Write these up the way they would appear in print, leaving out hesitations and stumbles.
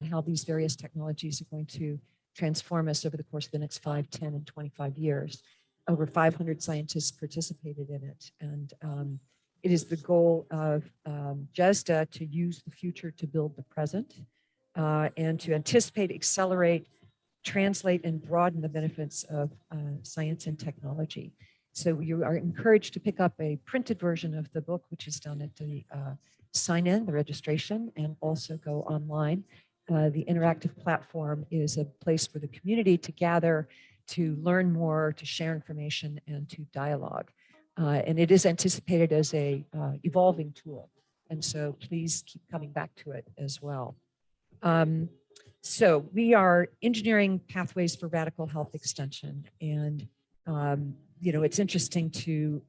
how these various technologies are going to transform us over the course of the next 5, 10, and 25 years. Over 500 scientists participated in it. And it is the goal of GESDA to use the future to build the present and to anticipate, accelerate, translate, and broaden the benefits of science and technology. So you are encouraged to pick up a printed version of the book, which is done at the sign-in, the registration, and also go online. The interactive platform is a place for the community to gather, to learn more, to share information, and to dialogue. And it is anticipated as a evolving tool. And so please keep coming back to it as well. So we are engineering pathways for radical health extension. And, you know, it's interesting to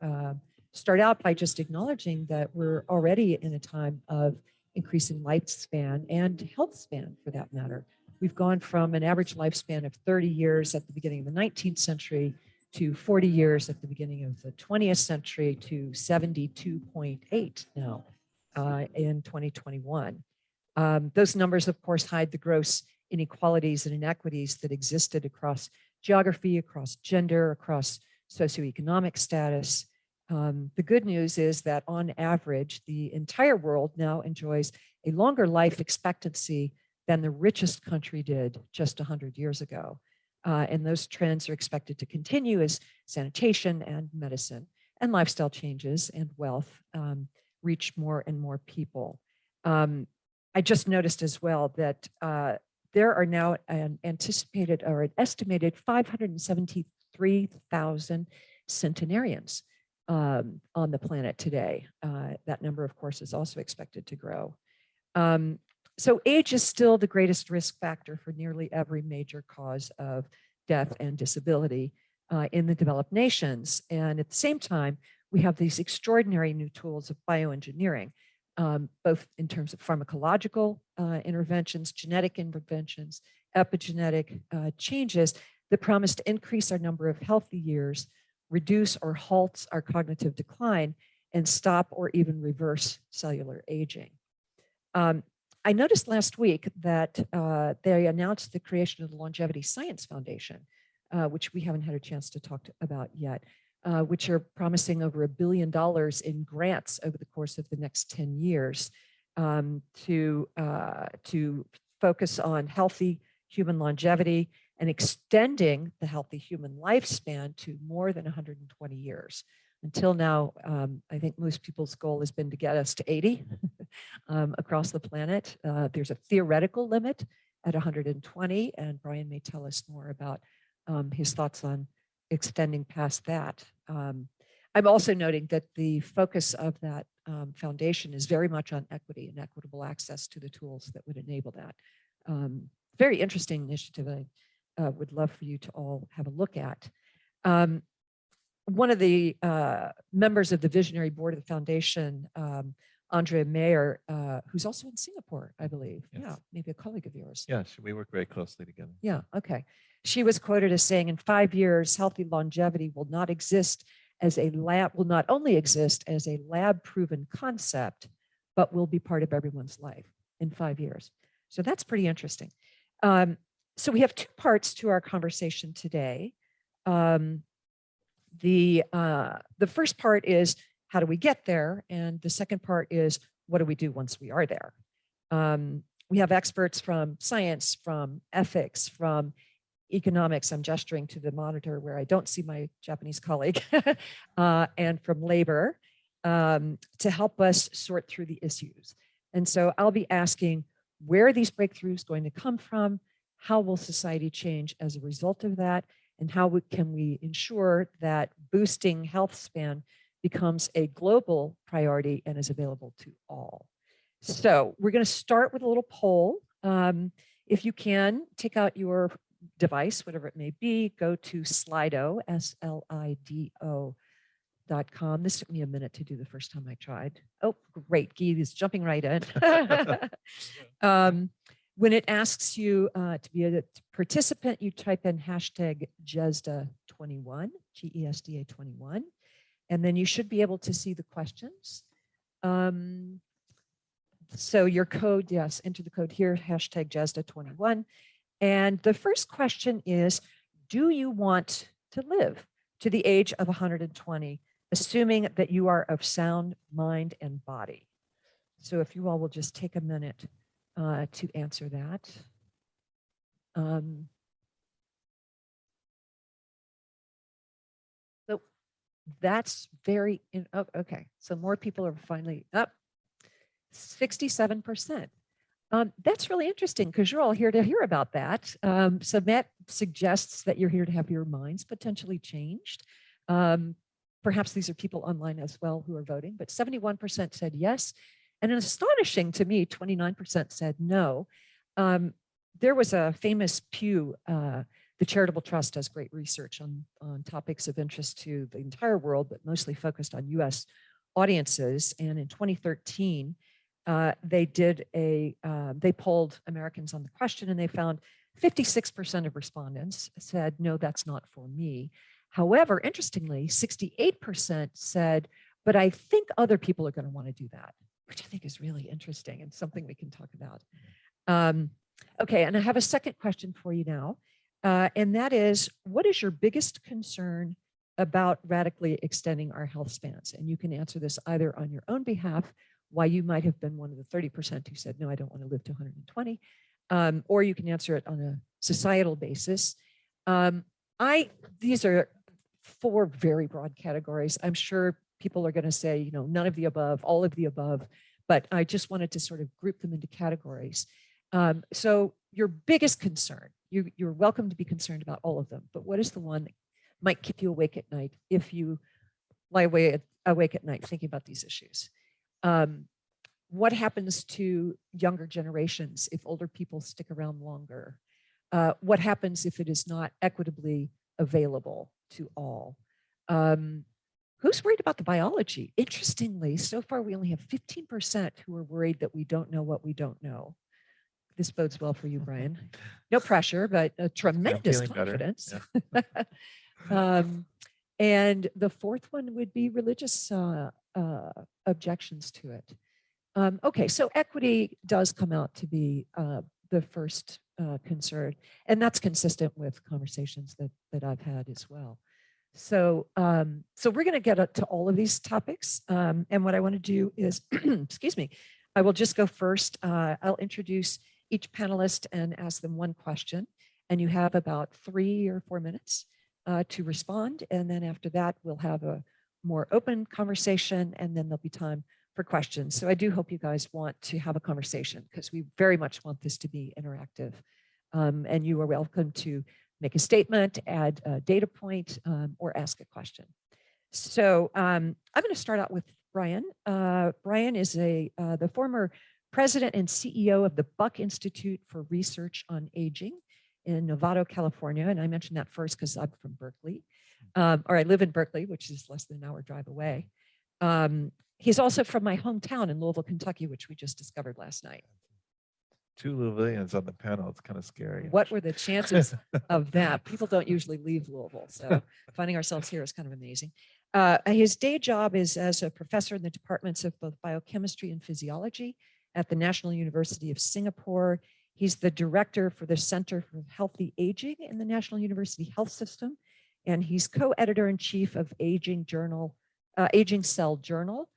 start out by just acknowledging that we're already in a time of increasing lifespan and health span, for that matter. We've gone from an average lifespan of 30 years at the beginning of the 19th century to 40 years at the beginning of the 20th century to 72.8 now in 2021. Those numbers, of course, hide the gross inequalities and inequities that existed across geography, across gender, across socioeconomic status. The good news is that on average, the entire world now enjoys a longer life expectancy than the richest country did just 100 years ago. And those trends are expected to continue as sanitation and medicine and lifestyle changes and wealth reach more and more people. I just noticed as well that there are now an anticipated or an estimated 573,000 centenarians on the planet today. That number, of course, is also expected to grow. So age is still the greatest risk factor for nearly every major cause of death and disability in the developed nations. And at the same time, we have these extraordinary new tools of bioengineering, both in terms of pharmacological interventions, genetic interventions, epigenetic changes that promise to increase our number of healthy years, reduce or halt our cognitive decline, and stop or even reverse cellular aging. I noticed last week that they announced the creation of the Longevity Science Foundation, which we haven't had a chance to talk about yet, which are promising over $1 billion in grants over the course of the next 10 years to focus on healthy human longevity and extending the healthy human lifespan to more than 120 years. Until now, I think most people's goal has been to get us to 80 across the planet. There's a theoretical limit at 120, and Brian may tell us more about his thoughts on extending past that. I'm also noting that the focus of that foundation is very much on equity and equitable access to the tools that would enable that. Very interesting initiative I would love for you to all have a look at. One of the members of the visionary board of the foundation, Andrea Mayer, who's also in Singapore, I believe. Yes. Yeah, maybe a colleague of yours. Yes, we work very closely together. Yeah, okay. She was quoted as saying, in 5 years, healthy longevity will not exist as a lab, will not only exist as a lab-proven concept, but will be part of everyone's life in 5 years. So that's pretty interesting. So we have two parts to our conversation today. The first part is, how do we get there? And the second part is, what do we do once we are there? We have experts from science, from ethics, from economics. I'm gesturing to the monitor where I don't see my Japanese colleague, and from labor to help us sort through the issues. And so I'll be asking, where are these breakthroughs going to come from? How will society change as a result of that? And how can we ensure that boosting health span becomes a global priority and is available to all? So we're going to start with a little poll. If you can, take out your device, whatever it may be, go to Slido, SLIDO.com. This took me a minute to do the first time I tried. Oh, great. Guy is jumping right in. When it asks you to be a participant, you type in hashtag GESDA21, GESDA21, and then you should be able to see the questions. So your code, yes, enter the code here, hashtag GESDA21. And the first question is, do you want to live to the age of 120, assuming that you are of sound mind and body? So if you all will just take a minute to answer that. So that's very, oh, okay. So more people are finally up, 67%. That's really interesting because you're all here to hear about that. So that suggests that you're here to have your minds potentially changed. Perhaps these are people online as well who are voting, but 71% said yes. And astonishing to me, 29% said no. There was a famous Pew, the Charitable Trust does great research on topics of interest to the entire world, but mostly focused on US audiences. And in 2013, they polled Americans on the question, and they found 56% of respondents said, no, that's not for me. However, interestingly, 68% said, but I think other people are going to want to do that, which I think is really interesting and something we can talk about. Okay, and I have a second question for you now, and that is, what is your biggest concern about radically extending our health spans? And you can answer this either on your own behalf, why you might have been one of the 30% who said, no, I don't want to live to 120, or you can answer it on a societal basis. These are 4 very broad categories. I'm sure people are going to say, you know, none of the above, all of the above, but I just wanted to sort of group them into categories. So your biggest concern, you're welcome to be concerned about all of them, but what is the one that might keep you awake at night if you lie awake at night thinking about these issues? What happens to younger generations if older people stick around longer? What happens if it is not equitably available to all? Who's worried about the biology? Interestingly, so far we only have 15% who are worried that we don't know what we don't know. This bodes well for you, Brian. No pressure, but a tremendous confidence. Yeah. And the fourth one would be religious objections to it. Okay, so equity does come out to be the first concern, and that's consistent with conversations that I've had as well. So, so we're going to get to all of these topics, and what I want to do is, excuse me, I will just go first. I'll introduce each panelist and ask them one question, and you have about 3 or 4 minutes to respond, and then after that, we'll have a more open conversation, and then there'll be time for questions. So I do hope you guys want to have a conversation because we very much want this to be interactive. And you are welcome to make a statement, add a data point, or ask a question. So I'm going to start out with Brian. Brian is the former president and CEO of the Buck Institute for Research on Aging in Novato, California. And I mentioned that first because I'm from Berkeley, or I live in Berkeley, which is less than an hour drive away. He's also from my hometown in Louisville, Kentucky, which we just discovered last night. 2 Louisvillians on the panel. It's kind of scary. What were the chances of that? People don't usually leave Louisville, so finding ourselves here is kind of amazing. His day job is as a professor in the departments of both biochemistry and physiology at the National University of Singapore. He's the director for the Center for Healthy Aging in the National University Health System, and he's co-editor-in-chief of Aging Cell Journal.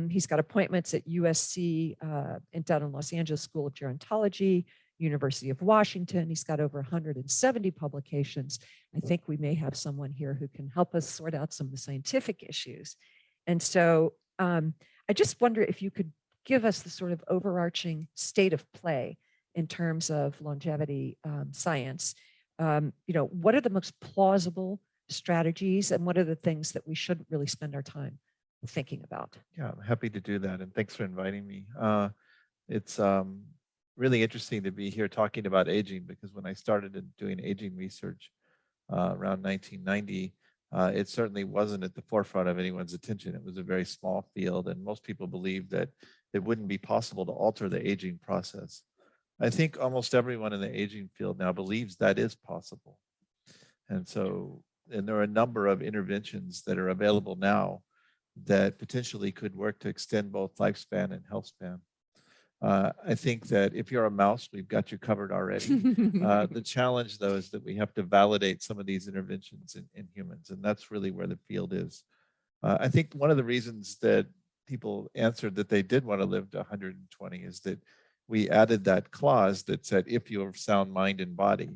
He's got appointments at USC and down in Los Angeles School of Gerontology, University of Washington. He's got over 170 publications. I think we may have someone here who can help us sort out some of the scientific issues. And so I just wonder if you could give us the sort of overarching state of play in terms of longevity science. You know, what are the most plausible strategies and what are the things that we should really spend our time thinking about? Yeah, I'm happy to do that. And thanks for inviting me. It's really interesting to be here talking about aging because when I started doing aging research around 1990, it certainly wasn't at the forefront of anyone's attention. It was a very small field and most people believed that it wouldn't be possible to alter the aging process. I think almost everyone in the aging field now believes that is possible. And so, and there are a number of interventions that are available now that potentially could work to extend both lifespan and health span. I think that if you're a mouse, we've got you covered already. The challenge, though, is that we have to validate some of these interventions in humans, and that's really where the field is. I think one of the reasons that people answered that they did want to live to 120 is that we added that clause that said, if you have sound mind and body,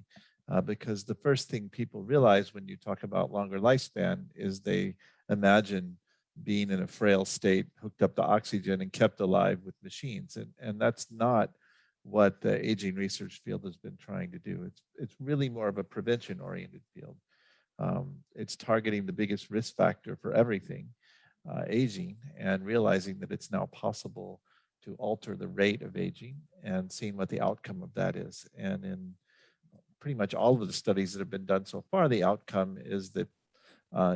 because the first thing people realize when you talk about longer lifespan is they imagine being in a frail state, hooked up to oxygen and kept alive with machines. And that's not what the aging research field has been trying to do. It's really more of a prevention oriented field. It's targeting the biggest risk factor for everything, aging, and realizing that it's now possible to alter the rate of aging and seeing what the outcome of that is. And in pretty much all of the studies that have been done so far, the outcome is that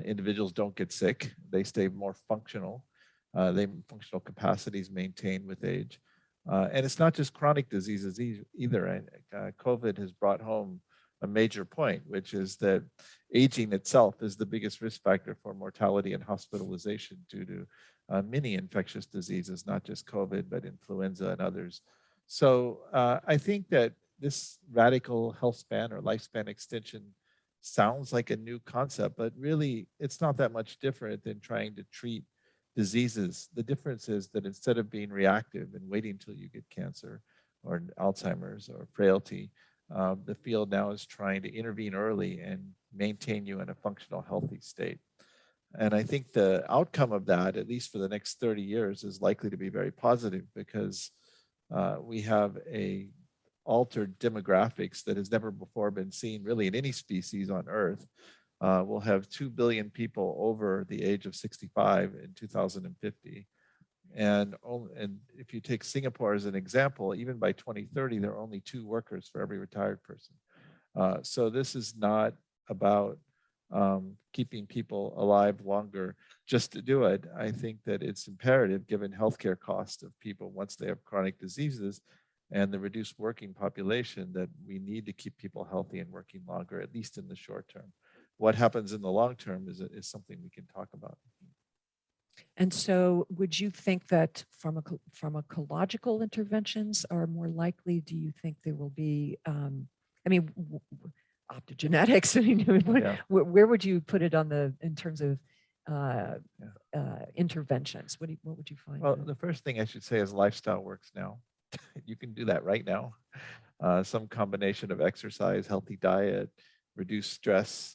individuals don't get sick. They stay more functional. Their functional capacities maintained with age. And it's not just chronic diseases either. And COVID has brought home a major point, which is that aging itself is the biggest risk factor for mortality and hospitalization due to many infectious diseases, not just COVID, but influenza and others. So I think that this radical health span or lifespan extension sounds like a new concept, but really it's not that much different than trying to treat diseases. The difference is that instead of being reactive and waiting until you get cancer or Alzheimer's or frailty, the field now is trying to intervene early and maintain you in a functional, healthy state. And I think the outcome of that, at least for the next 30 years, is likely to be very positive because we have a altered demographics that has never before been seen really in any species on Earth. We'll have 2 billion people over the age of 65 in 2050. And if you take Singapore as an example, even by 2030, there are only 2 workers for every retired person. So this is not about keeping people alive longer just to do it. I think that it's imperative, given healthcare costs of people once they have chronic diseases and the reduced working population, that we need to keep people healthy and working longer, at least in the short term. What happens in the long term is something we can talk about. And so would you think that pharmacological interventions are more likely? Do you think there will be, optogenetics, where would you put it on in terms of interventions? What would you find? Well, the first thing I should say is lifestyle works now. You can do that right now. Some combination of exercise, healthy diet, reduced stress,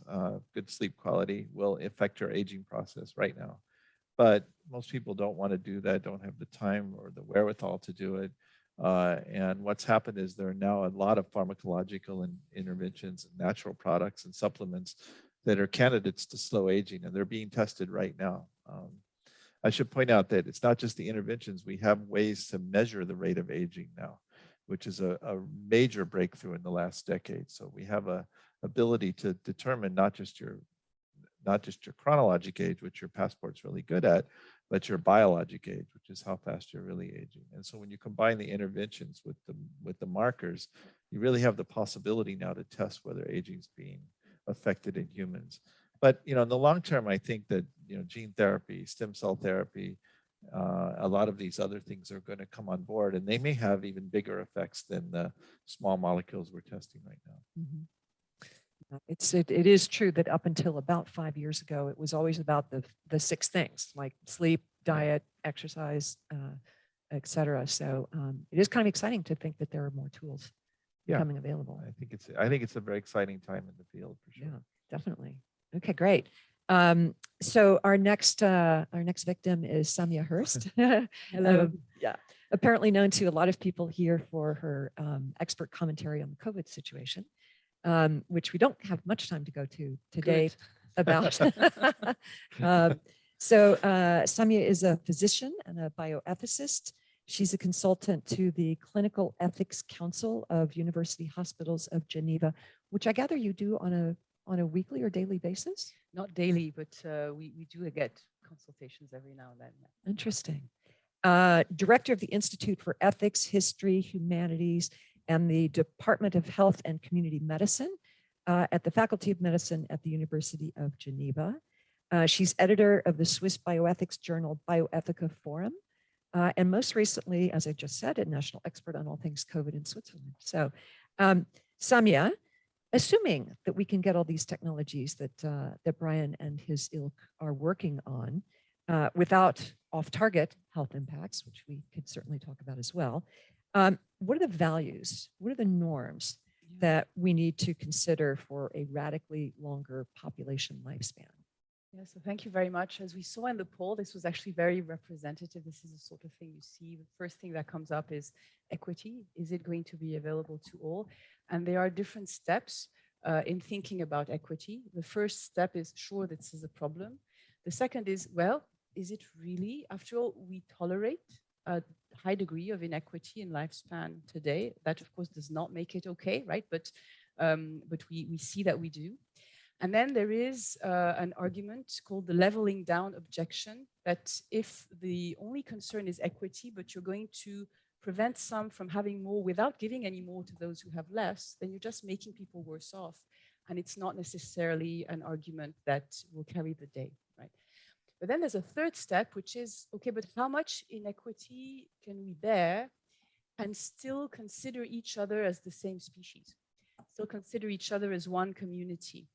good sleep quality will affect your aging process right now. But most people don't want to do that, don't have the time or the wherewithal to do it. And what's happened is there are now a lot of pharmacological interventions and natural products and supplements that are candidates to slow aging, and they're being tested right now. I should point out that it's not just the interventions. We have ways to measure the rate of aging now, which is a major breakthrough in the last decade. So we have a ability to determine not just your chronologic age, which your passport's really good at, but your biologic age, which is how fast you're really aging. And so when you combine the interventions with the markers, you really have the possibility now to test whether aging is being affected in humans. But in the long term, I think that gene therapy, stem cell therapy, a lot of these other things are going to come on board, and they may have even bigger effects than the small molecules we're testing right now. Mm-hmm. It is true that up until about 5 years ago, it was always about the 6 things like sleep, diet, exercise, et cetera. So it is kind of exciting to think that there are more tools becoming available. I think it's a very exciting time in the field for sure. Yeah, definitely. Okay, great. So our next victim is Samya Hurst. Hello. Apparently known to a lot of people here for her expert commentary on the COVID situation. Which we don't have much time to go to today about. So Samya is a physician and a bioethicist. She's a consultant to the Clinical Ethics Council of University Hospitals of Geneva, which I gather you do on a weekly or daily basis? Not daily, but we do get consultations every now and then. Interesting. Director of the Institute for Ethics, History, Humanities, and the Department of Health and Community Medicine at the Faculty of Medicine at the University of Geneva. She's editor of the Swiss bioethics journal Bioethica Forum, and most recently, as I just said, a national expert on all things COVID in Switzerland. So, Samya, assuming that we can get all these technologies that Brian and his ilk are working on without off-target health impacts, which we could certainly talk about as well, what are the values? What are the norms that we need to consider for a radically longer population lifespan? Yeah, so thank you very much. As we saw in the poll, this was actually very representative. This is the sort of thing you see. The first thing that comes up is equity. Is it going to be available to all? And there are different steps in thinking about equity. The first step is, sure, this is a problem. The second is, well, is it really? After all, we tolerate a high degree of inequity in lifespan today. That, of course, does not make it okay, right? But we see that we do. And then there is an argument called the leveling down objection, that if the only concern is equity, but you're going to prevent some from having more without giving any more to those who have less, then you're just making people worse off. And it's not necessarily an argument that will carry the day, right? But then there's a third step, which is, okay, but how much inequity can we bear and still consider each other as the same species, still consider each other as one community?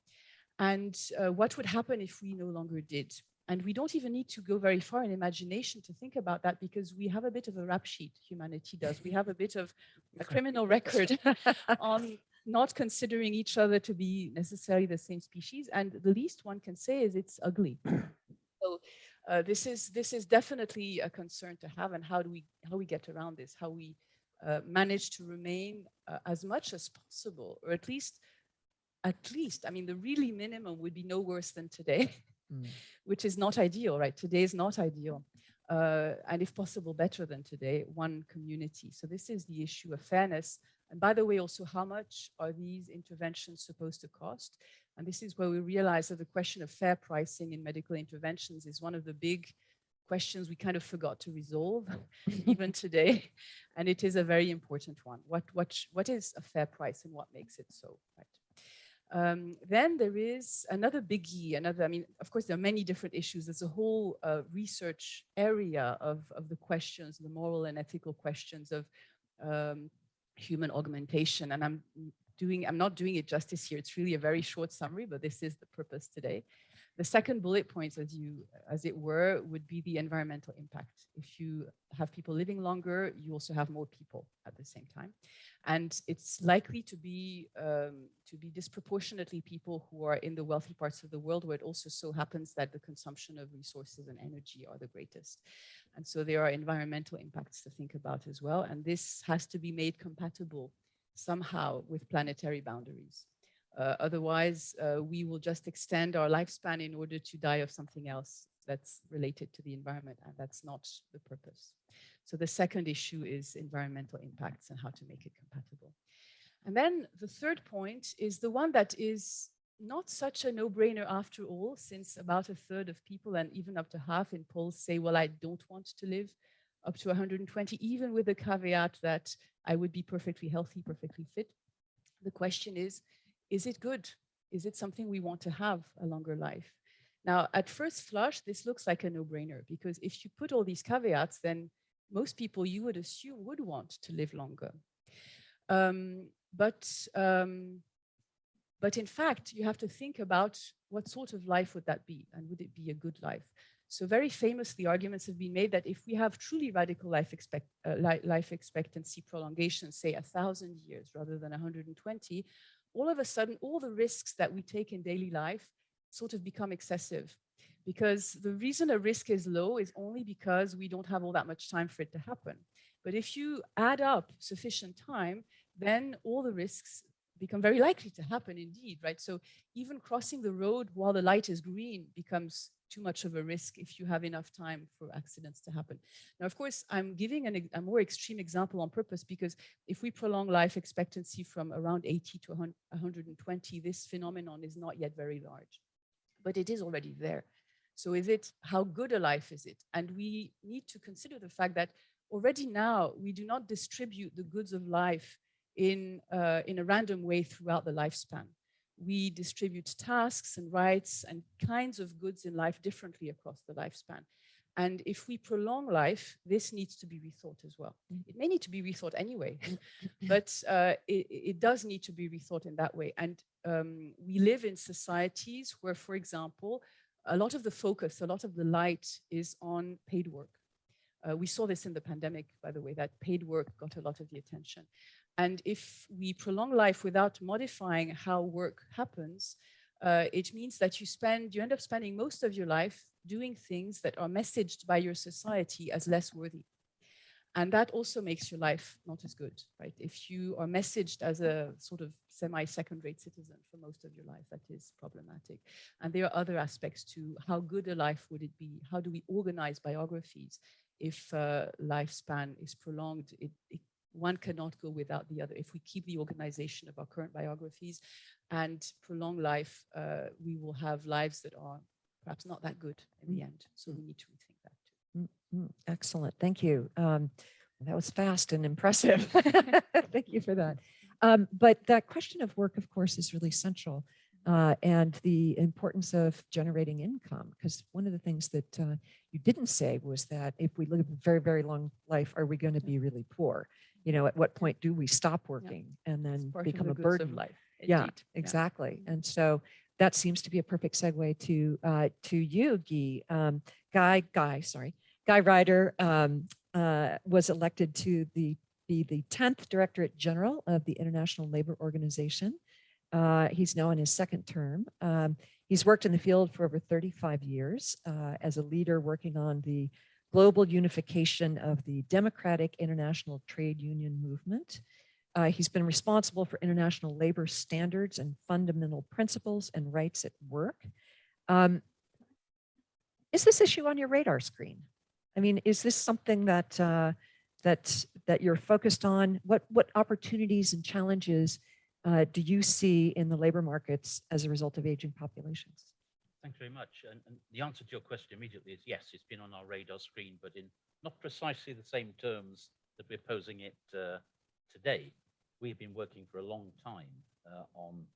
And what would happen if we no longer did? And we don't even need to go very far in imagination to think about that, because we have a bit of a rap sheet, humanity does. We have a bit of a criminal record on not considering each other to be necessarily the same species. And the least one can say is it's ugly. So this is definitely a concern to have. And how we get around this, how we manage to remain as much as possible, or at least, I mean, the really minimum would be no worse than today, which is not ideal, right? Today is not ideal. And if possible, better than today, one community. So this is the issue of fairness. And by the way, also, how much are these interventions supposed to cost? And this is where we realize that the question of fair pricing in medical interventions is one of the big questions we kind of forgot to resolve even today. And it is a very important one. What is a fair price and what makes it so, right? Then there is another biggie, I mean, of course, there are many different issues. There's a whole research area of the questions, the moral and ethical questions of human augmentation. And I'm not doing it justice here. It's really a very short summary, but this is the purpose today. The second bullet point, as it were, would be the environmental impact. If you have people living longer, you also have more people at the same time. And it's likely to be disproportionately people who are in the wealthy parts of the world, where it also so happens that the consumption of resources and energy are the greatest. And so there are environmental impacts to think about as well. And this has to be made compatible somehow with planetary boundaries. Otherwise, we will just extend our lifespan in order to die of something else that's related to the environment, and that's not the purpose. So the second issue is environmental impacts and how to make it compatible. And then the third point is the one that is not such a no-brainer after all, since about a third of people, and even up to half in polls, say, well, I don't want to live up to 120, even with the caveat that I would be perfectly healthy, perfectly fit. The question is it good? Is it something we want to have, a longer life? Now, at first flush, this looks like a no-brainer, because if you put all these caveats, then most people, you would assume, would want to live longer. But in fact, you have to think about what sort of life would that be, and would it be a good life? So very famously, arguments have been made that if we have truly radical life expectancy prolongation, say 1,000 years rather than 120, all of a sudden, all the risks that we take in daily life sort of become excessive. Because the reason a risk is low is only because we don't have all that much time for it to happen. But if you add up sufficient time, then all the risks become very likely to happen indeed, right? So even crossing the road while the light is green becomes too much of a risk if you have enough time for accidents to happen. Now, of course, I'm giving a more extreme example on purpose, because if we prolong life expectancy from around 80 to 120, this phenomenon is not yet very large, but it is already there. So how good a life is it? And we need to consider the fact that already now we do not distribute the goods of life in a random way throughout the lifespan. We distribute tasks and rights and kinds of goods in life differently across the lifespan. And if we prolong life, this needs to be rethought as well. It may need to be rethought anyway, but it does need to be rethought in that way. And we live in societies where, for example, a lot of the focus, a lot of the light is on paid work. We saw this in the pandemic, by the way, that paid work got a lot of the attention. And if we prolong life without modifying how work happens, it means that you end up spending most of your life doing things that are messaged by your society as less worthy. And that also makes your life not as good, right? If you are messaged as a sort of semi-second-rate citizen for most of your life, that is problematic. And there are other aspects to how good a life would it be? How do we organize biographies? If lifespan is prolonged, one cannot go without the other. If we keep the organization of our current biographies and prolong life, we will have lives that are perhaps not that good in the end. So we need to rethink that too. Excellent. Thank you. That was fast and impressive. Thank you for that. But that question of work, of course, is really central. And the importance of generating income, because one of the things that you didn't say was that if we live a very, very long life, are we going to be really poor? You know, at what point do we stop working and then become a burden? Of life. Yeah, exactly. And so that seems to be a perfect segue to you, Guy. Guy Ryder was elected to be the 10th Directorate General of the International Labor Organization. He's now in his second term. He's worked in the field for over 35 years as a leader working on the global unification of the democratic international trade union movement. He's been responsible for international labor standards and fundamental principles and rights at work. Is this issue on your radar screen? I mean, is this something that that you're focused on? What opportunities and challenges do you see in the labor markets as a result of aging populations? Thanks very much. And the answer to your question immediately is yes, it's been on our radar screen, but in not precisely the same terms that we're posing it today. We've been working for a long time on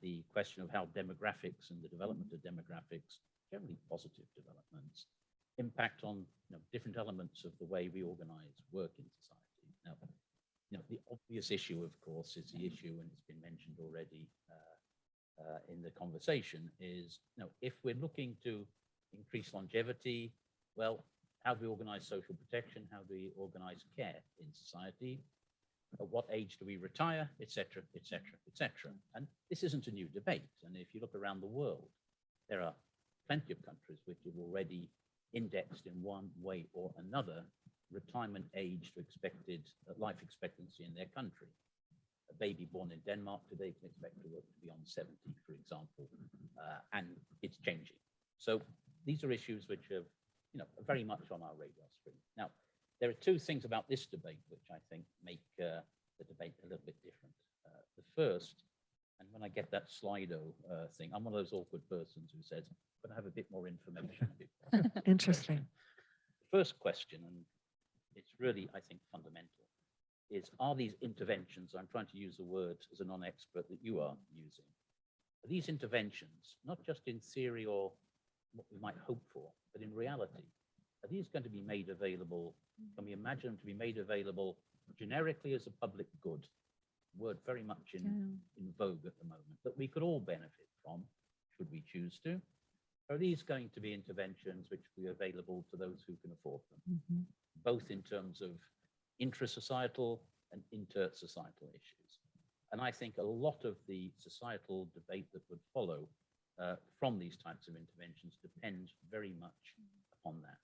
the question of how demographics and the development of demographics, generally positive developments, impact on different elements of the way we organize work in society. Now, the obvious issue, of course, is the issue, and it's been mentioned already in the conversation, is if we're looking to increase longevity, well, how do we organize social protection? How do we organize care in society? At what age do we retire, et cetera, et cetera, et cetera? And this isn't a new debate. And if you look around the world, there are plenty of countries which have already indexed in one way or another retirement age to expected life expectancy in their country. A baby born in Denmark today can expect to work to be on 70, for example, and it's changing. So these are issues which are, very much on our radar screen. Now, there are two things about this debate which I think make the debate a little bit different. The first, and when I get that Slido thing, I'm one of those awkward persons who says, "But I have a bit more information." Interesting. The first question, and it's really, I think, fundamental, is are these interventions, I'm trying to use the word as a non-expert that you are using, are these interventions, not just in theory or what we might hope for, but in reality, are these going to be made available, can we imagine them to be made available generically as a public good, word very much in vogue at the moment, that we could all benefit from, should we choose to? Are these going to be interventions which will be available to those who can afford them, both in terms of intra-societal and inter-societal issues? And I think a lot of the societal debate that would follow from these types of interventions depends very much upon that.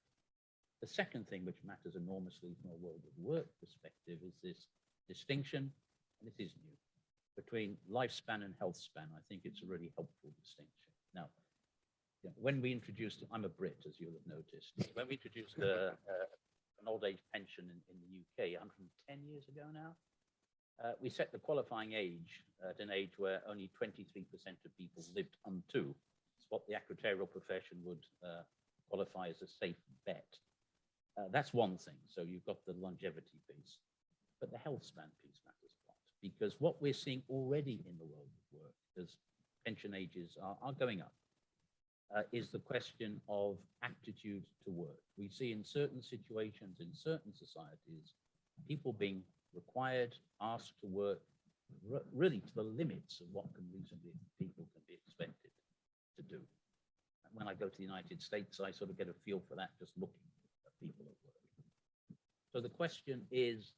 The second thing which matters enormously from a world of work perspective is this distinction, and this is new, between lifespan and health span. I think it's a really helpful distinction. Now, when we introduced, I'm a Brit, as you'll have noticed, when we introduced an old age pension in the UK 110 years ago now, we set the qualifying age at an age where only 23% of people lived unto. It's what the actuarial profession would qualify as a safe bet. That's one thing. So you've got the longevity piece, but the health span piece matters a lot, because what we're seeing already in the world of work is pension ages are going up. is the question of aptitude to work. We see in certain situations, in certain societies, people being required, asked to work really to the limits of what people can be expected to do. And when I go to the United States, I sort of get a feel for that just looking at people at work. So the question is,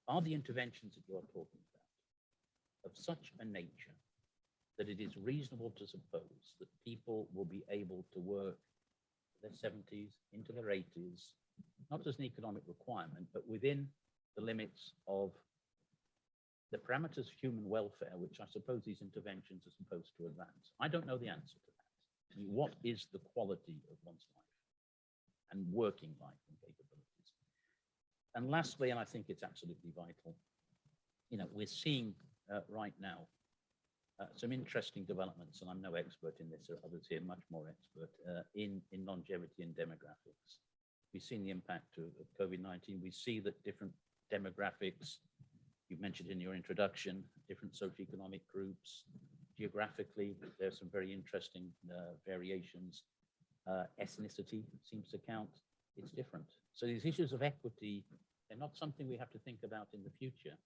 are the interventions that you are talking about of such a nature that it is reasonable to suppose that people will be able to work their 70s into their 80s, not as an economic requirement, but within the limits of the parameters of human welfare, which I suppose these interventions are supposed to advance? I don't know the answer to that. I mean, what is the quality of one's life and working life and capabilities? And lastly, and I think it's absolutely vital, we're seeing right now some interesting developments, and I'm no expert in this, or others here much more expert, in longevity and demographics. We've seen the impact of COVID-19. We see that different demographics, you've mentioned in your introduction, different socioeconomic groups, geographically, there's some very interesting variations. Ethnicity seems to count, it's different. So these issues of equity, they're not something we have to think about in the future.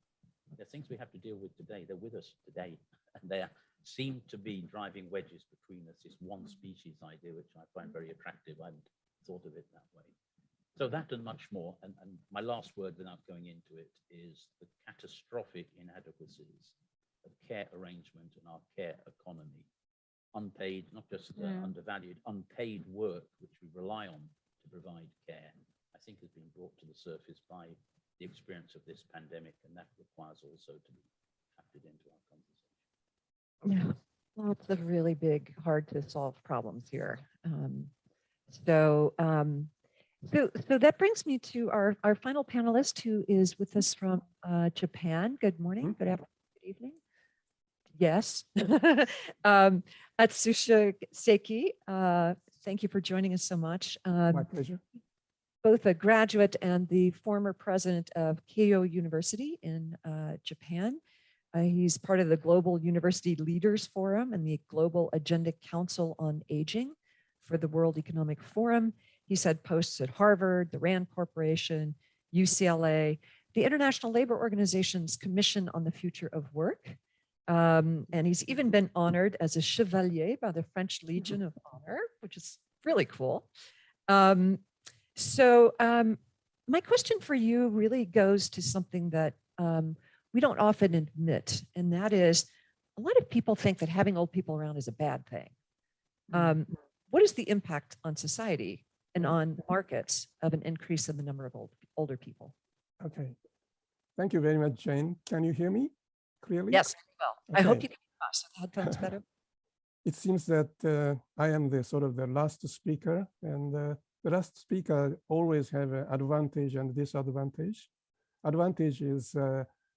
They're things we have to deal with today. They're with us today. And they seem to be driving wedges between us, this one species idea, which I find very attractive. I hadn't thought of it that way. So that and much more. And my last word, without going into it, is the catastrophic inadequacies of care arrangement and our care economy. Unpaid, not just undervalued, unpaid work, which we rely on to provide care, I think has been brought to the surface by the experience of this pandemic, and that requires also to be factored into our conversation. Yeah, lots of really big, hard to solve problems here. So that brings me to our final panelist, who is with us from Japan. Good morning, good afternoon, good evening. Yes, Atsushi Seki, thank you for joining us so much. My pleasure. Both a graduate and the former president of Keio University in Japan. He's part of the Global University Leaders Forum and the Global Agenda Council on Aging for the World Economic Forum. He's had posts at Harvard, the RAND Corporation, UCLA, the International Labor Organization's Commission on the Future of Work. And he's even been honored as a Chevalier by the French Legion of Honor, which is really cool. So my question for you really goes to something that we don't often admit, and that is a lot of people think that having old people around is a bad thing. What is the impact on society and on markets of an increase in the number of older people? Okay. Thank you very much, Jane. Can you hear me clearly? Yes, well, okay. I hope you can hear us. Headphones better. It seems that I am the sort of the last speaker, and the last speaker always have an advantage and disadvantage. Advantage is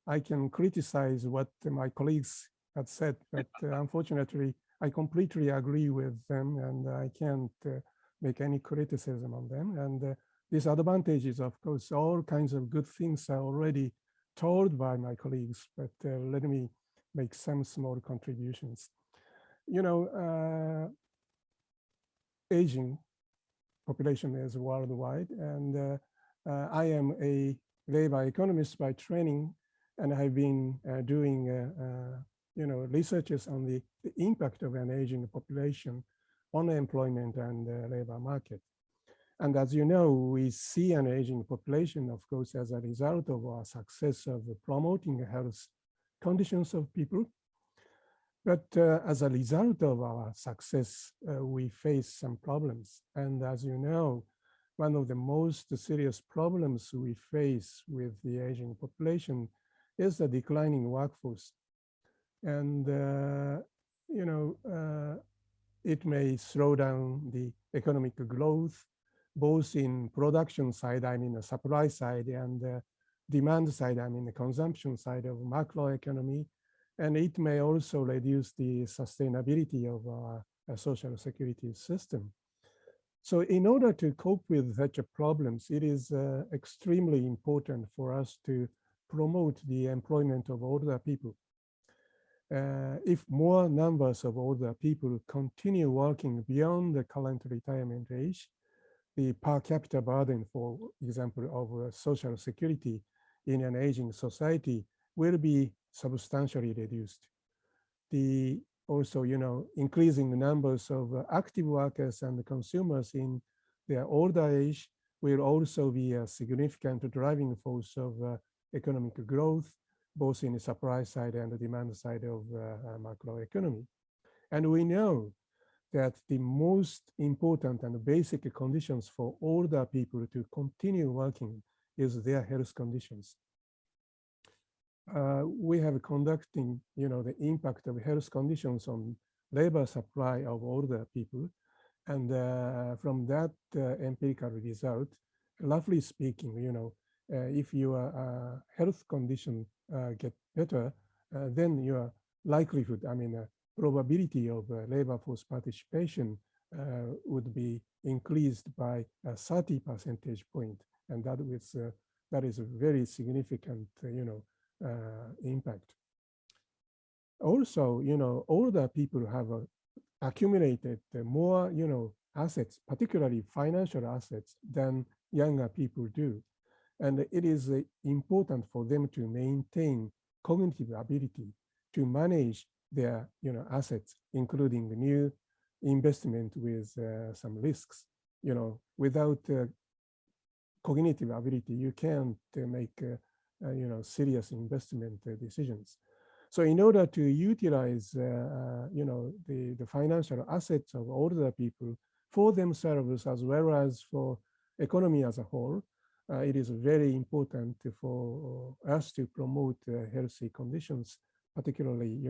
I can criticize what my colleagues have said, but unfortunately, I completely agree with them, and I can't make any criticism on them. And disadvantage is, of course, all kinds of good things are already told by my colleagues, but let me make some small contributions. Aging population is worldwide, and I am a labor economist by training, and I've been doing researches on the impact of an aging population on employment and labor market. And as you know, we see an aging population, of course, as a result of our success of promoting health conditions of people. But as a result of our success, we face some problems. And as you know, one of the most serious problems we face with the aging population is the declining workforce. And, it may slow down the economic growth, both in production side, I mean the supply side, and demand side, I mean the consumption side of macroeconomy. And it may also reduce the sustainability of our social security system. So in order to cope with such problems, it is extremely important for us to promote the employment of older people. if more numbers of older people continue working beyond the current retirement age, the per capita burden, for example, of social security in an aging society will be substantially reduced. The also, increasing the numbers of active workers and consumers in their older age will also be a significant driving force of economic growth, both in the supply side and the demand side of macroeconomy. And we know that the most important and basic conditions for older people to continue working is their health conditions. We have conducting, the impact of health conditions on labor supply of older people. And from that empirical result, roughly speaking, if your health condition get better, then your likelihood, probability of labor force participation would be increased by 30 percentage point. And that is a very significant, impact. Also, older people have accumulated more, assets, particularly financial assets, than younger people do. And it is important for them to maintain cognitive ability to manage their, assets, including the new investment with some risks. Without cognitive ability, you can't make serious investment decisions. So in order to utilize, the financial assets of older people for themselves as well as for economy as a whole, it is very important for us to promote healthy conditions, particularly,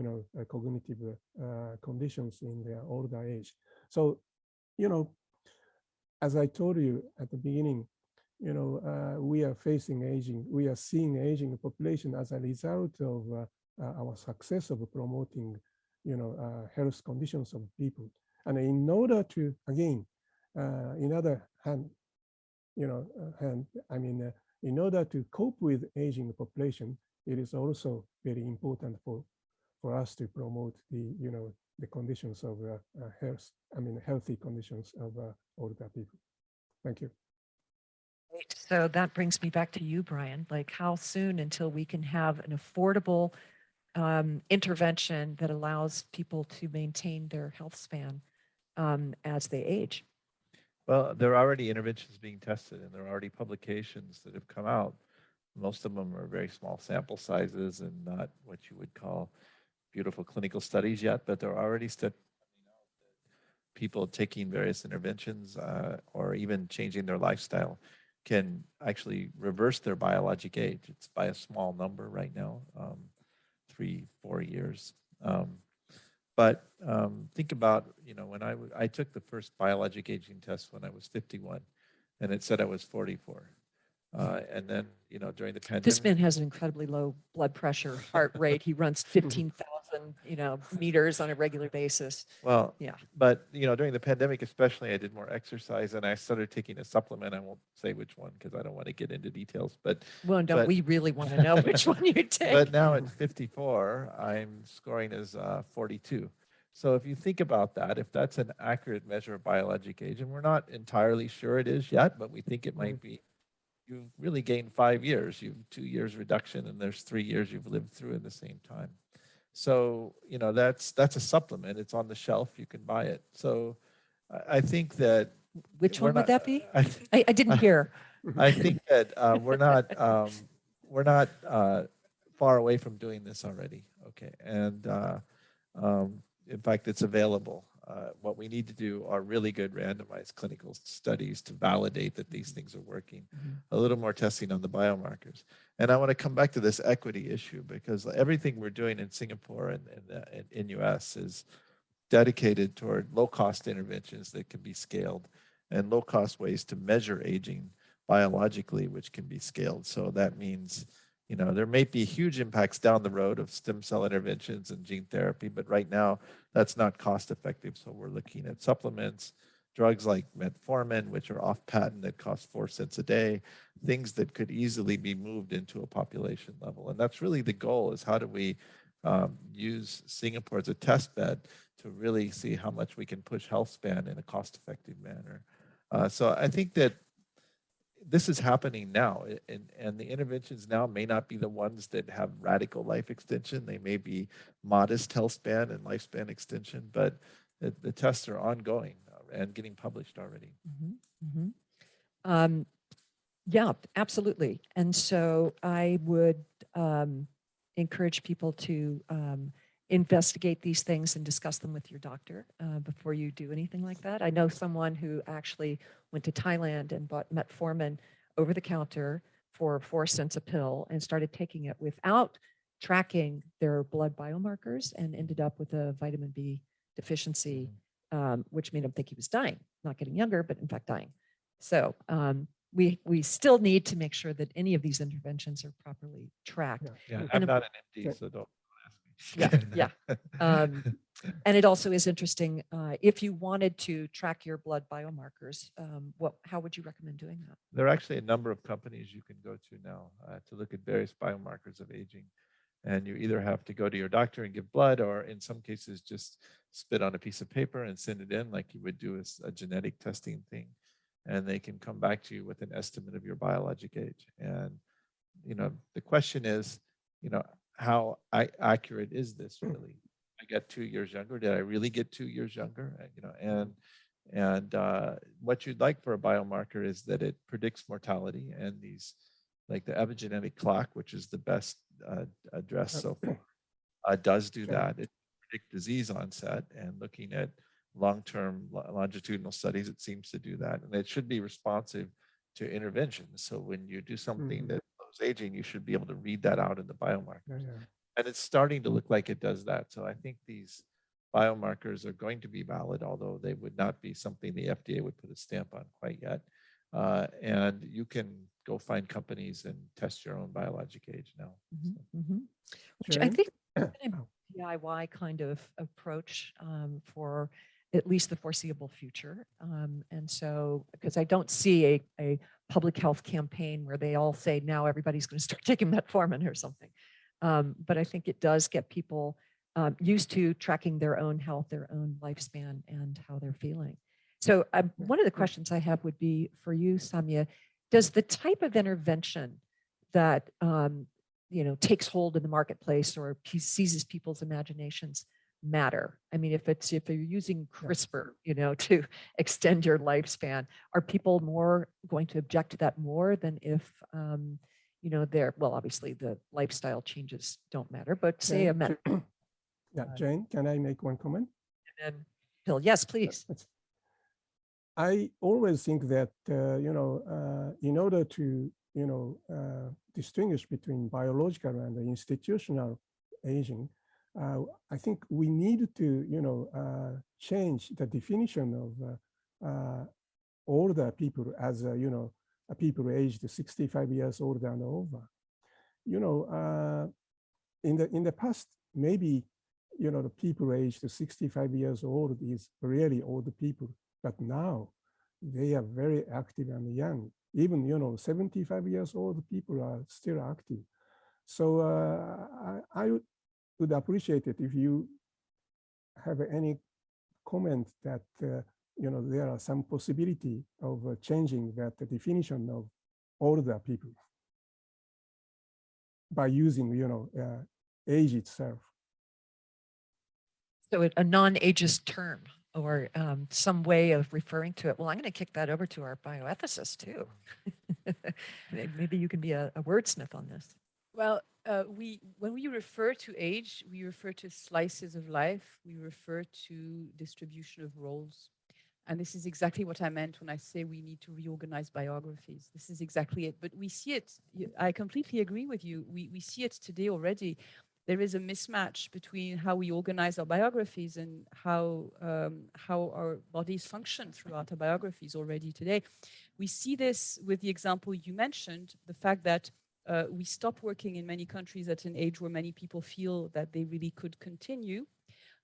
cognitive conditions in their older age. So, as I told you at the beginning, we are facing aging. We are seeing aging population as a result of our success of promoting, health conditions of people. And in order to, again, in other hand, in order to cope with aging population, it is also very important for us to promote the conditions of health, healthy conditions of older people. Thank you. So that brings me back to you, Brian. Like, how soon until we can have an affordable intervention that allows people to maintain their health span as they age? Well, there are already interventions being tested, and there are already publications that have come out. Most of them are very small sample sizes and not what you would call beautiful clinical studies yet, but there are already studies people taking various interventions or even changing their lifestyle can actually reverse their biologic age. It's by a small number right now, 3-4 years. But think about, when I took the first biologic aging test when I was 51, and it said I was 44. And then, during the pandemic. This man has an incredibly low blood pressure, heart rate. He runs 15,000, meters on a regular basis. Well, yeah. But, during the pandemic, especially, I did more exercise and I started taking a supplement. I won't say which one because I don't want to get into details, but. Well, don't we really want to know which one you take? But now at 54, I'm scoring as 42. So if you think about that, if that's an accurate measure of biologic age, and we're not entirely sure it is yet, but we think it might be, you've really gained 5 years. You've 2 years reduction, and there's 3 years you've lived through in the same time. So, that's a supplement. It's on the shelf. You can buy it. So I think that. Which one would that be? I didn't hear. I think that we're not far away from doing this already. Okay. And in fact, it's available. What we need to do are really good randomized clinical studies to validate that these things are working, a little more testing on the biomarkers. And I want to come back to this equity issue because everything we're doing in Singapore and in US is dedicated toward low-cost interventions that can be scaled and low-cost ways to measure aging biologically, which can be scaled. So that means, there may be huge impacts down the road of stem cell interventions and gene therapy, but right now that's not cost effective. So we're looking at supplements, drugs like metformin, which are off patent that cost 4 cents a day, things that could easily be moved into a population level. And that's really the goal, is how do we use Singapore as a test bed to really see how much we can push health span in a cost-effective manner. So I think that this is happening now, and the interventions now may not be the ones that have radical life extension. They may be modest health span and lifespan extension, but the tests are ongoing and getting published already. Yeah, absolutely. And so I would encourage people to investigate these things and discuss them with your doctor before you do anything like that. I know someone who actually went to Thailand and bought metformin over the counter for 4 cents a pill and started taking it without tracking their blood biomarkers and ended up with a vitamin B deficiency, which made him think he was dying, not getting younger, but in fact dying. So we still need to make sure that any of these interventions are properly tracked. Yeah, And I'm not an MD, so don't ask me. Yeah. And it also is interesting, if you wanted to track your blood biomarkers, how would you recommend doing that? There are actually a number of companies you can go to now to look at various biomarkers of aging. And you either have to go to your doctor and give blood, or in some cases, just spit on a piece of paper and send it in like you would do a genetic testing thing. And they can come back to you with an estimate of your biologic age. And, the question is, how accurate is this really? I got 2 years younger. Did I really get 2 years younger? And what you'd like for a biomarker is that it predicts mortality, and these, like the epigenetic clock, which is the best address so far, does do that. It predicts disease onset, and looking at long-term longitudinal studies, it seems to do that. And it should be responsive to intervention. So when you do something that slows aging, you should be able to read that out in the biomarkers. And it's starting to look like it does that. So I think these biomarkers are going to be valid, although they would not be something the FDA would put a stamp on quite yet. And you can go find companies and test your own biologic age now. Which I think is a DIY kind of approach for at least the foreseeable future. And so, because I don't see a public health campaign where they all say now everybody's going to start taking metformin or something. But I think it does get people used to tracking their own health, their own lifespan, and how they're feeling. So one of the questions I have would be for you, Samya. Does the type of intervention that takes hold in the marketplace or seizes people's imaginations matter? I mean, if you're using CRISPR, to extend your lifespan, are people more going to object to that more than if obviously the lifestyle changes don't matter, but say Jane, can I make one comment? And then Phil, yes, please. I always think that, in order to, distinguish between biological and institutional aging, I think we need to, change the definition of older people as, people aged 65 years old and over. In the past, maybe, the people aged 65 years old is really old people. But now they are very active and young. Even 75 years old people are still active. So I would appreciate it if you have any comment that there are some possibility of changing that definition of older people by using age itself. So a non-ageist term, or some way of referring to it. Well, I'm going to kick that over to our bioethicist too. Maybe you can be a wordsmith on this. Well, when we refer to age, we refer to slices of life. We refer to distribution of roles. And this is exactly what I meant when I say we need to reorganize biographies. This is exactly it. But we see it. I completely agree with you. We see it today already. There is a mismatch between how we organize our biographies and how our bodies function throughout our biographies already today. We see this with the example you mentioned, the fact that we stop working in many countries at an age where many people feel that they really could continue,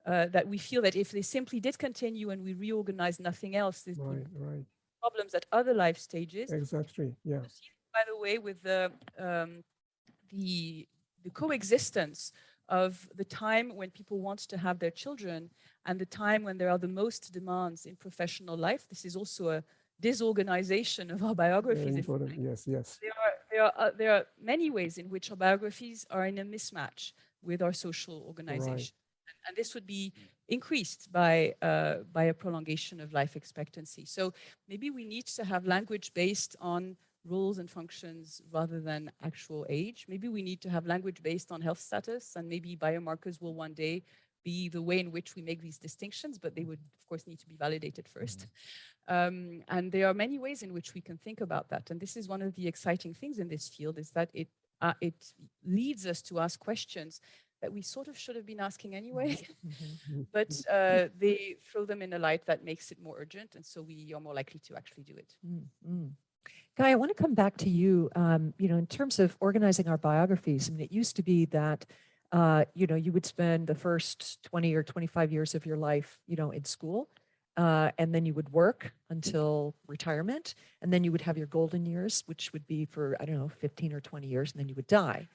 that we feel that if they simply did continue and we reorganize nothing else, there's problems at other life stages. Exactly, yeah. By the way, with the coexistence of the time when people want to have their children and the time when there are the most demands in professional life. This is also a disorganization of our biographies. Very if you important. like. Yes, yes. There are many ways in which our biographies are in a mismatch with our social organization. And this would be increased by a prolongation of life expectancy. So maybe we need to have language based on roles and functions rather than actual age. Maybe we need to have language based on health status, and maybe biomarkers will one day be the way in which we make these distinctions, but they would, of course, need to be validated first. And there are many ways in which we can think about that. And this is one of the exciting things in this field, is that it leads us to ask questions that we sort of should have been asking anyway, but they throw them in a light that makes it more urgent. And so we are more likely to actually do it. Guy, I want to come back to you, in terms of organizing our biographies. I mean, it used to be that, you would spend the first 20 or 25 years of your life, in school, and then you would work until retirement, and then you would have your golden years, which would be for, 15 or 20 years, and then you would die.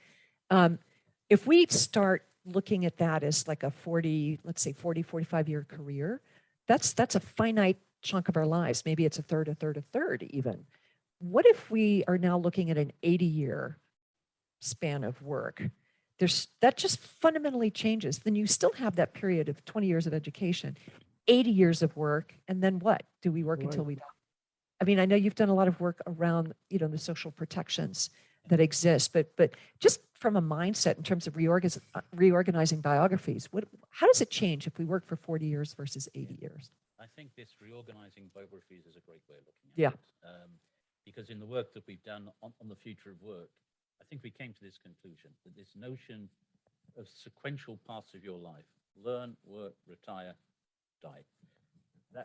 If we start looking at that as like a 45-year career, that's a finite chunk of our lives. Maybe it's a third even. What if we are now looking at an 80-year span of work? That just fundamentally changes. Then you still have that period of 20 years of education, 80 years of work, and then what? Do we work until we die? I mean, I know you've done a lot of work around, the social protections that exist, but just from a mindset in terms of reorganizing biographies, how does it change if we work for 40 years versus 80 years? I think this reorganizing biographies is a great way of looking at it. Because in the work that we've done on the future of work, I think we came to this conclusion that this notion of sequential parts of your life, learn, work, retire, die,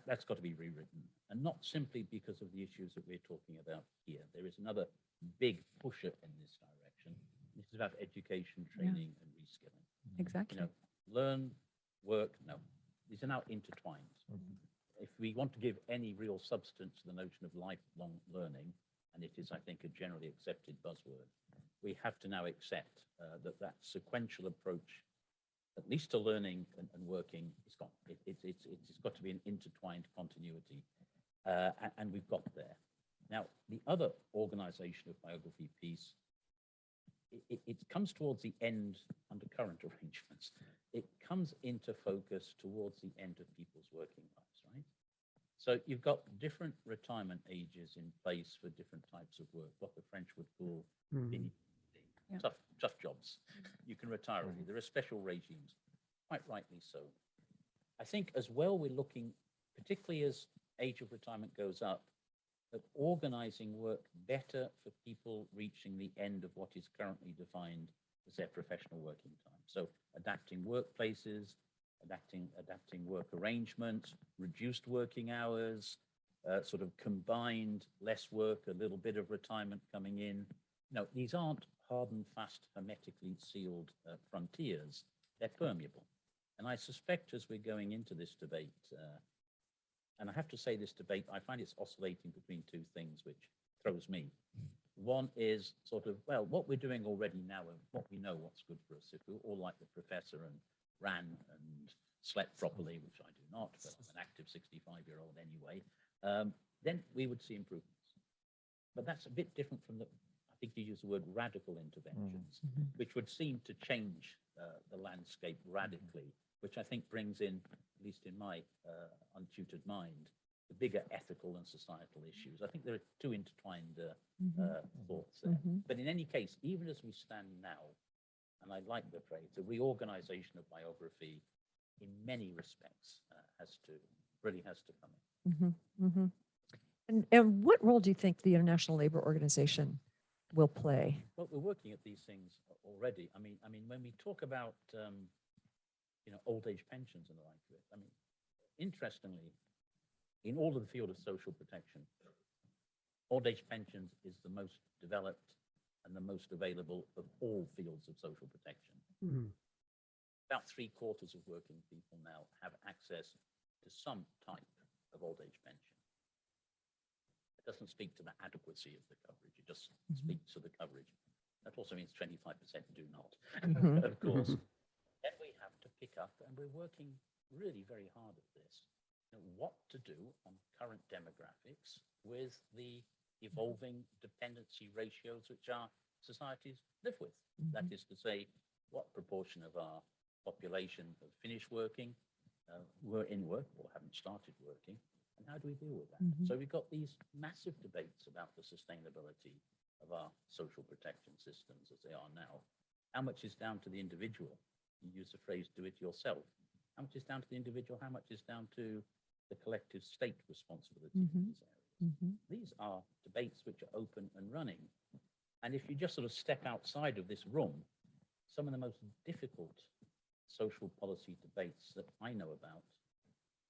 that's got to be rewritten. And not simply because of the issues that we're talking about here. There is another big pusher in this direction. This is about education, training, and reskilling. Exactly. Learn, work, no. These are now intertwined. If we want to give any real substance to the notion of lifelong learning, and it is, I think, a generally accepted buzzword, we have to now accept that sequential approach, at least to learning and working, is gone. It's got to be an intertwined continuity, and we've got there. Now, the other organization of biography piece, it comes towards the end under current arrangements. It comes into focus towards the end of people's working lives, right? So you've got different retirement ages in place for different types of work, what the French would call tough jobs. You can retire early. There are special regimes, quite rightly so. I think as well we're looking, particularly as age of retirement goes up, at organizing work better for people reaching the end of what is currently defined as their professional working time. So adapting workplaces, adapting work arrangements, reduced working hours, sort of combined less work, a little bit of retirement coming in. These aren't hard and fast, hermetically sealed frontiers. They're permeable. And I suspect as we're going into this debate, and I have to say this debate, I find it's oscillating between two things, which throws me. One is sort of, well, what we're doing already now and what we know what's good for us. If we're all like the professor and ran and slept properly, which I do not, but I'm an active 65-year-old anyway, then we would see improvements. But that's a bit different from I think you use the word radical interventions, which would seem to change the landscape radically, which I think brings in, at least in my untutored mind, the bigger ethical and societal issues. I think there are two intertwined thoughts there. But in any case, even as we stand now, and I like the phrase, the reorganization of biography in many respects really has to come in. And what role do you think the International Labor Organization will play? Well, we're working at these things already. I mean, when we talk about old age pensions and the like of it, I mean, interestingly, in all of the field of social protection, old age pensions is the most developed and the most available of all fields of social protection. About 3/4 of working people now have access to some type of old age pension. It doesn't speak to the adequacy of the coverage, it just speaks to the coverage. That also means 25% do not, of course. pick up, and we're working really very hard at this. You know, what to do on current demographics with the evolving dependency ratios which our societies live with. That is to say, what proportion of our population have finished working, were in work or haven't started working, and how do we deal with that? So we've got these massive debates about the sustainability of our social protection systems as they are now. How much is down to the individual? You use the phrase do it yourself. How much is down to the individual? How much is down to the collective state responsibility in these areas? These are debates which are open and running. And if you just sort of step outside of this room, some of the most difficult social policy debates that I know about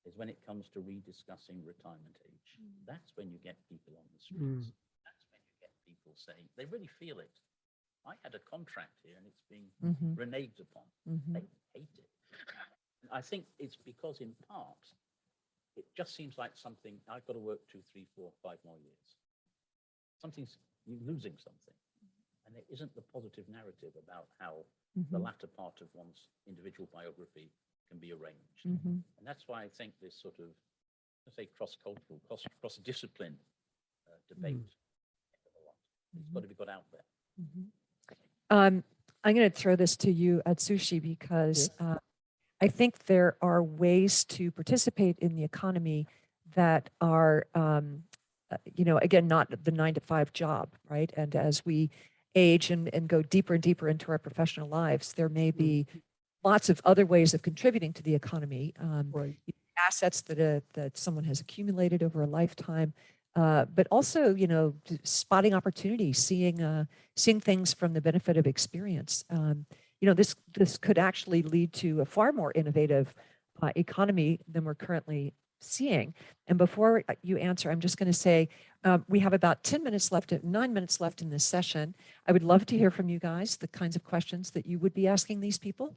is when it comes to rediscussing retirement age. That's when you get people on the streets. That's when you get people saying, they really feel it. I had a contract here and it's being reneged upon. They hate it. I think it's because in part, it just seems like something, I've got to work 2, 3, 4, 5 more years. You're losing something. And there isn't the positive narrative about how the latter part of one's individual biography can be arranged. And that's why I think this sort of, let's say, cross-cultural, cross-discipline debate, it's got to be got out there. I'm going to throw this to you, Atsushi, because I think there are ways to participate in the economy that are, you know, again, not the 9-to-5 job, right? And as we age and go deeper and deeper into our professional lives, there may be lots of other ways of contributing to the economy, assets that someone has accumulated over a lifetime, but also, you know, spotting opportunities, seeing things from the benefit of experience. You know, this could actually lead to a far more innovative economy than we're currently seeing. And before you answer, I'm just going to say we have about 10 minutes left, 9 minutes left in this session. I would love to hear from you guys, the kinds of questions that you would be asking these people,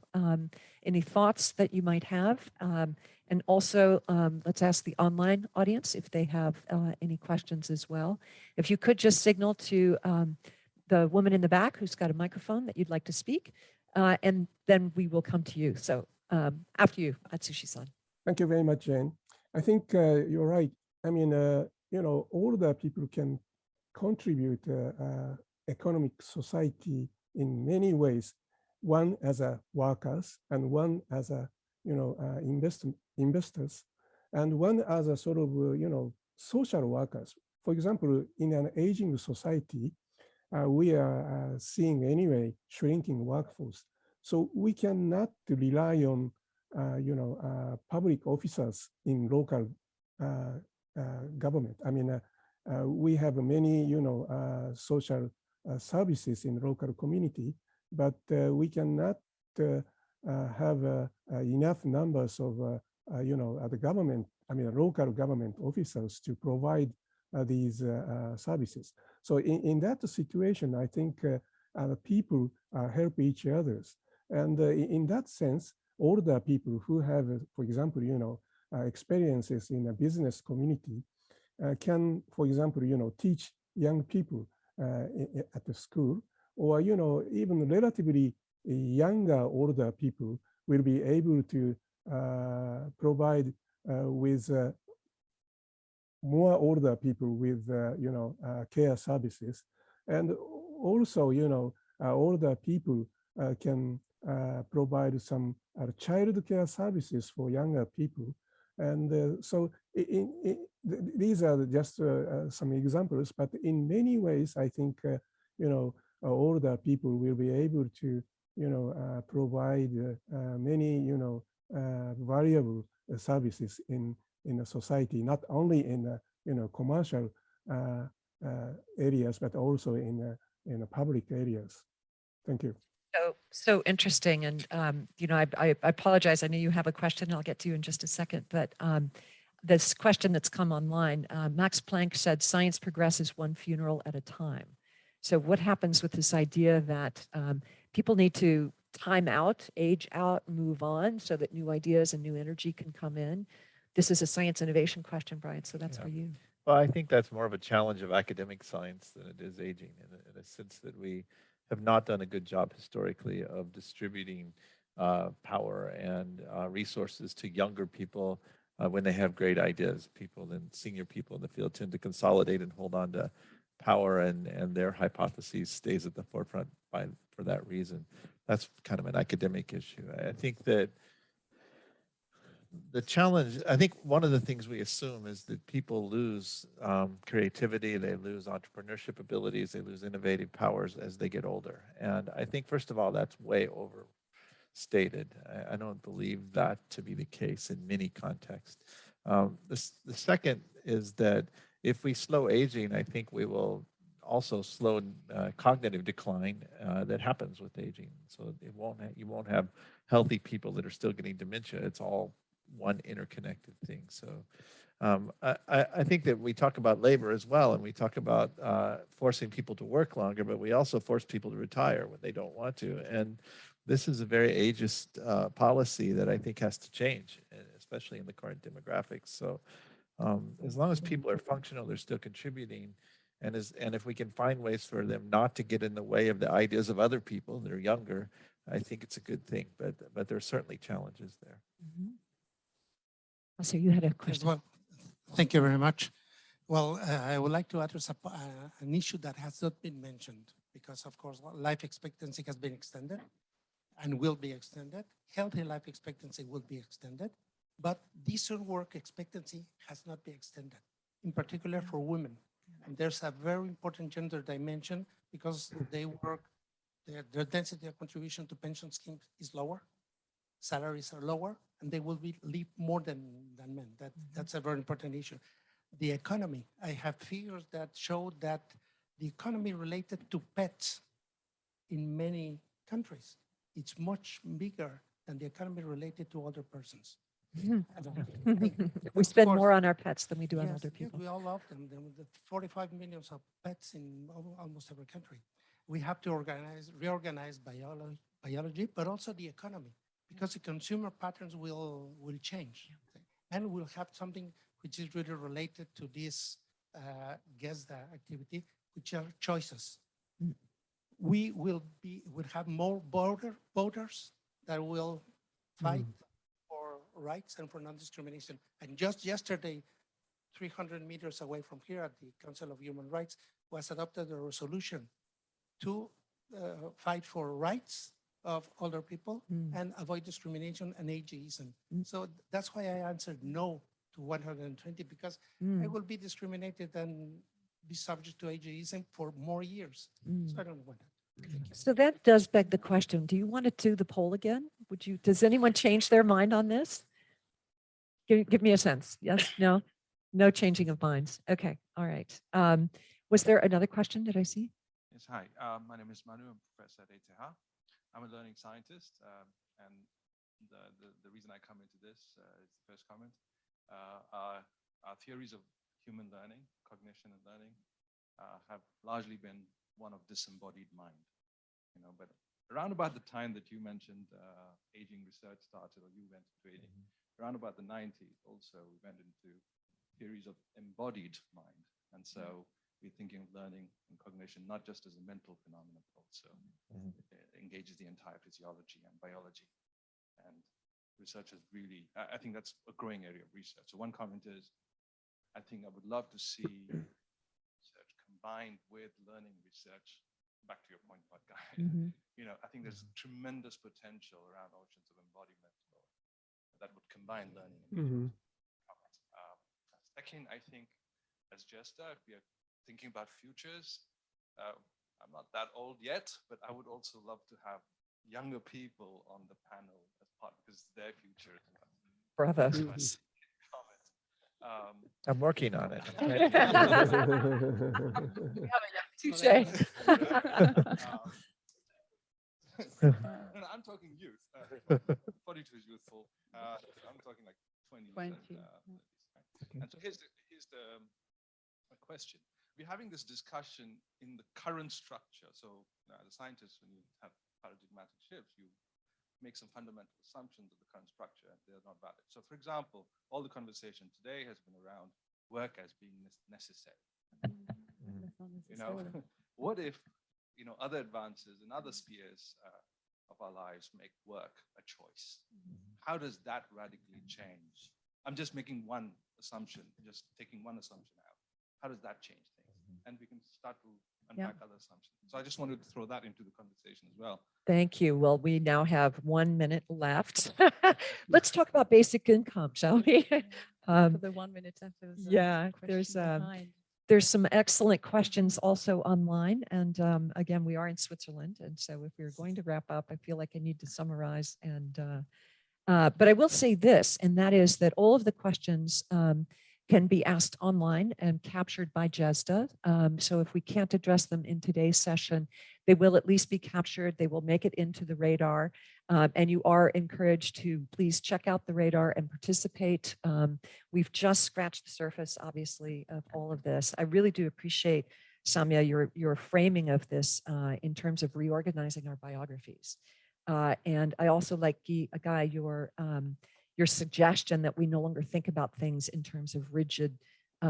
any thoughts that you might have. And also, let's ask the online audience if they have any questions as well. If you could just signal to the woman in the back who's got a microphone that you'd like to speak, and then we will come to you. So after you, Atsushi-san. Thank you very much, Jane. I think you're right. I mean, you know, all the people can contribute economic society in many ways. One as a workers, and one as a, you know, investors, and one as a sort of, you know, social workers. For example, in an aging society, we are seeing anyway shrinking workforce. So we cannot rely on you know, public officers in local government. I mean, we have many, you know, social services in local community, but we cannot have enough numbers of, you know, the government, I mean, local government officers to provide these services. So in that situation, I think people help each others. And in that sense, older people who have, for example, you know, experiences in a business community can, for example, you know, teach young people at the school, or, you know, even relatively younger older people will be able to provide with more older people with, you know, care services. And also, you know, older people can provide some child care services for younger people. And so these are just some examples, but in many ways, I think, you know, older people will be able to, you know, provide many, you know, valuable services in a society, not only in, you know, commercial areas, but also in public areas. Thank you. So interesting. And, you know, I apologize. I know you have a question. I'll get to you in just a second. But this question that's come online, Max Planck said, science progresses one funeral at a time. So what happens with this idea that people need to time out, age out, move on so that new ideas and new energy can come in? This is a science innovation question, Brian. So that's for you. Well, I think that's more of a challenge of academic science than it is aging, in a sense that we have not done a good job historically of distributing power and resources to younger people when they have great ideas. People and senior people in the field tend to consolidate and hold on to power, and their hypotheses stays at the forefront for that reason. That's kind of an academic issue. I think that the challenge, I think one of the things we assume is that people lose creativity, they lose entrepreneurship abilities, they lose innovative powers as they get older. And I think, first of all, that's way overstated. I don't believe that to be the case in many contexts. The second is that if we slow aging, I think we will also slow cognitive decline that happens with aging. So you won't have healthy people that are still getting dementia. It's all one interconnected thing. So I think that we talk about labor as well, and we talk about forcing people to work longer, but we also force people to retire when they don't want to. And this is a very ageist policy that I think has to change, especially in the current demographics. So as long as people are functional, they're still contributing. And if we can find ways for them not to get in the way of the ideas of other people that are younger, I think it's a good thing. But there are certainly challenges there. Mm-hmm. So you had a question. Well, thank you very much. Well, I would like to address an issue that has not been mentioned because, of course, life expectancy has been extended and will be extended. Healthy life expectancy will be extended, but decent work expectancy has not been extended, in particular for women. And there's a very important gender dimension because they work, their density of contribution to pension schemes is lower, salaries are lower, and they will live more than men. That's a very important issue. The economy, I have figures that show that the economy related to pets in many countries, it's much bigger than the economy related to older persons. We spend more on our pets than we do on older people. Yes, we all love them. The 45 million of pets in almost every country. We have to reorganize biology, but also the economy, because the consumer patterns will change. And we'll have something which is really related to this GESDA activity, which are choices. We will have more voters that will fight for rights and for non-discrimination. And just yesterday, 300 meters away from here at the Council of Human Rights was adopted a resolution to fight for rights of older people and avoid discrimination and ageism. So that's why I answered no to 120, because I will be discriminated and be subject to ageism for more years. So I don't want that. So that does beg the question, do you want to do the poll again? Does anyone change their mind on this? Give me a sense. Yes, no? No changing of minds. Okay, all right. Was there another question? Did I see? Yes, hi. My name is Manu. I'm a professor at ETH. I'm a learning scientist, and the reason I come into this is the first comment. Our theories of human learning, cognition and learning, have largely been one of disembodied mind. But around about the time that you mentioned aging research started, or you went into aging, around about the 90s also, we went into theories of embodied mind. And so we're thinking of learning and cognition not just as a mental phenomenon, but also engages the entire physiology and biology. And research is really, I think that's a growing area of research. So one comment is, I think I would love to see research combined with learning research. Back to your point about Guy, I think there's tremendous potential around notions of embodiment that would combine learning and second, I think as GESDA, if we are thinking about futures, I'm not that old yet, but I would also love to have younger people on the panel as part, because it's their future. Bravo. I'm working on it. Touche. No, I'm talking youth. 42 is youthful. I'm talking like 20. 20. And so here's the question. We're having this discussion in the current structure. So as a scientist, when you have paradigmatic shifts, you make some fundamental assumptions of the current structure, and they're not valid. So for example, all the conversation today has been around work as being necessary. What if other advances in other spheres of our lives make work a choice. How does that radically change? I'm just making one assumption, just taking one assumption out. How does that change things? And we can start to unpack other assumptions. So I just wanted to throw that into the conversation as well. Thank you. Well, we now have 1 minute left. Let's talk about basic income, shall we? For the 1 minute after. Yeah, there's some excellent questions also online. And again, we are in Switzerland. And so if we're going to wrap up, I feel like I need to summarize. And but I will say this, and that is that all of the questions can be asked online and captured by GESDA. So if we can't address them in today's session, they will at least be captured. They will make it into the radar. And you are encouraged to please check out the radar and participate. We've just scratched the surface, obviously, of all of this. I really do appreciate, Samya, your framing of this in terms of reorganizing our biographies. And I also like, Guy, your suggestion that we no longer think about things in terms of rigid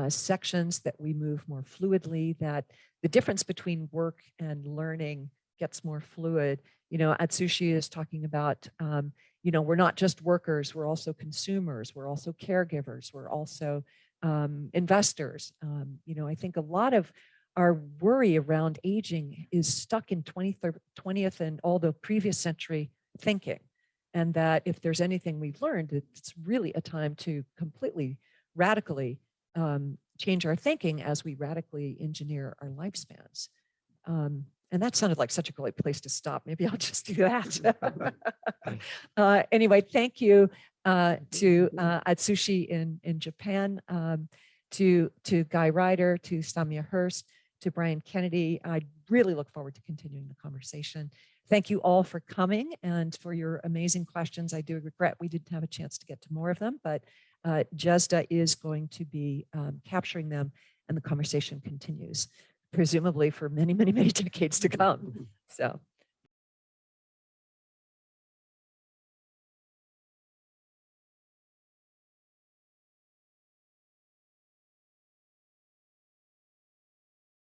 sections, that we move more fluidly, that the difference between work and learning gets more fluid. You know, Atsushi is talking about, you know, we're not just workers, we're also consumers, we're also caregivers, we're also investors. You know, I think a lot of our worry around aging is stuck in 20th and all the previous century thinking. And that if there's anything we've learned, it's really a time to completely radically change our thinking as we radically engineer our lifespans. And that sounded like such a great place to stop. Maybe I'll just do that. Anyway, thank you to Atsushi in Japan, to Guy Ryder, to Samya Hurst, to Brian Kennedy. I really look forward to continuing the conversation. Thank you all for coming and for your amazing questions. I do regret we didn't have a chance to get to more of them, but GESDA is going to be capturing them, and the conversation continues, presumably for many, many, many decades to come. So